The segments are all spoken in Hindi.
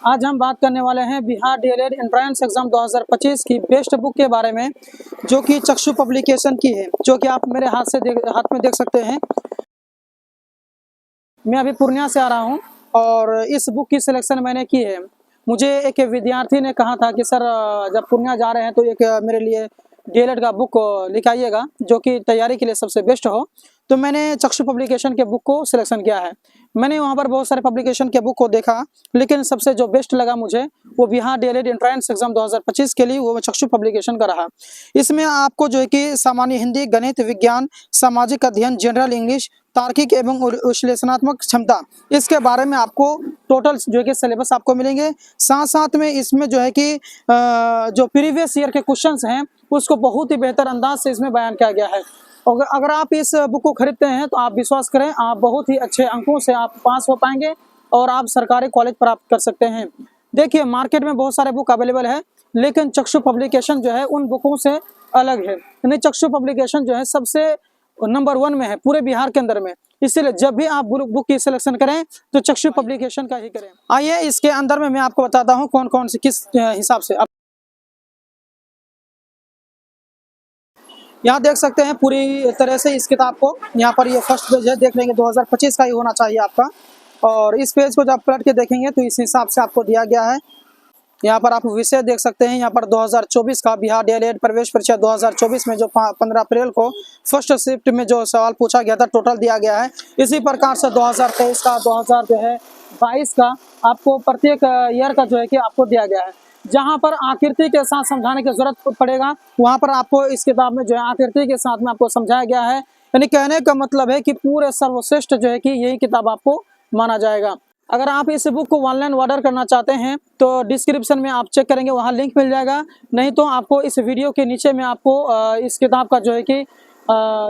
आज हम बात करने वाले हैं बिहार डीएलएड एंट्रेंस एग्जाम 2025 की बेस्ट बुक के बारे में, जो कि चक्षु पब्लिकेशन की है, जो कि आप मेरे हाथ में देख सकते हैं। मैं अभी पूर्णिया से आ रहा हूं और इस बुक की सिलेक्शन मैंने की है। मुझे एक विद्यार्थी ने कहा था कि सर जब पूर्णिया जा रहे हैं तो एक मेरे लिए डीएलएड का बुक लिखाइएगा जो कि तैयारी के लिए सबसे बेस्ट हो। तो मैंने चक्षु पब्लिकेशन के बुक को सिलेक्शन किया है। मैंने वहाँ पर बहुत सारे पब्लिकेशन के बुक को देखा, लेकिन सबसे जो बेस्ट लगा मुझे वो बिहार डीएलएड एंट्रेंस एग्जाम 2025 के लिए वो चक्षु पब्लिकेशन का रहा। इसमें आपको जो है कि सामान्य हिंदी, गणित, विज्ञान, सामाजिक अध्ययन, जनरल इंग्लिश, तार्किक एवं विश्लेषणात्मक क्षमता, इसके बारे में आपको टोटल जो है कि सिलेबस आपको मिलेंगे। साथ साथ में इसमें जो है कि जो प्रीवियस ईयर के क्वेश्चंस हैं उसको बहुत ही बेहतर अंदाज से इसमें बयान किया गया है। और अगर आप इस बुक को खरीदते हैं तो आप विश्वास करें, आप बहुत ही अच्छे अंकों से आप पास हो पाएंगे और आप सरकारी कॉलेज प्राप्त कर सकते हैं। देखिए, मार्केट में बहुत सारे बुक अवेलेबल है, लेकिन चक्षु पब्लिकेशन जो है उन बुकों से अलग है। यानी चक्षु पब्लिकेशन जो है सबसे नंबर 1 में है पूरे बिहार के अंदर में। इसलिए जब भी आप बुक की सिलेक्शन करें तो चक्षु पब्लिकेशन का ही करें। आइए इसके अंदर में मैं आपको बताता हूँ कौन कौन सी किस हिसाब से। यहाँ देख सकते हैं पूरी तरह से इस किताब को। यहाँ पर ये फर्स्ट पेज है, देख लेंगे 2025 का ही होना चाहिए आपका। और इस पेज को जब पलट के देखेंगे तो इस हिसाब से आपको दिया गया है। यहाँ पर आप विषय देख सकते हैं। यहाँ पर 2024 का बिहार डीएलएड प्रवेश परीक्षा 2024 में जो 15 अप्रैल को फर्स्ट शिफ्ट में जो सवाल पूछा गया था टोटल दिया गया है। इसी प्रकार से 2023 का, 2022 का आपको प्रत्येक ईयर का जो है कि आपको दिया गया है। जहाँ पर आकृति के साथ समझाने की जरूरत पड़ेगा वहाँ पर आपको इस किताब में जो है आकृति के साथ में आपको समझाया गया है। यानी कहने का मतलब है कि पूरे सर्वश्रेष्ठ जो है कि यही किताब आपको माना जाएगा। अगर आप इस बुक को ऑनलाइन ऑर्डर करना चाहते हैं तो डिस्क्रिप्शन में आप चेक करेंगे, वहाँ लिंक मिल जाएगा। नहीं तो आपको इस वीडियो के नीचे में आपको इस किताब का जो है कि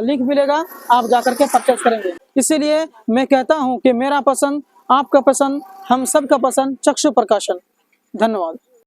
लिंक मिलेगा, आप जाकर के परचेज करेंगे। इसीलिए मैं कहता हूँ कि मेरा पसंद, आपका पसंद, हम सब का पसंद, चक्षु प्रकाशन। धन्यवाद।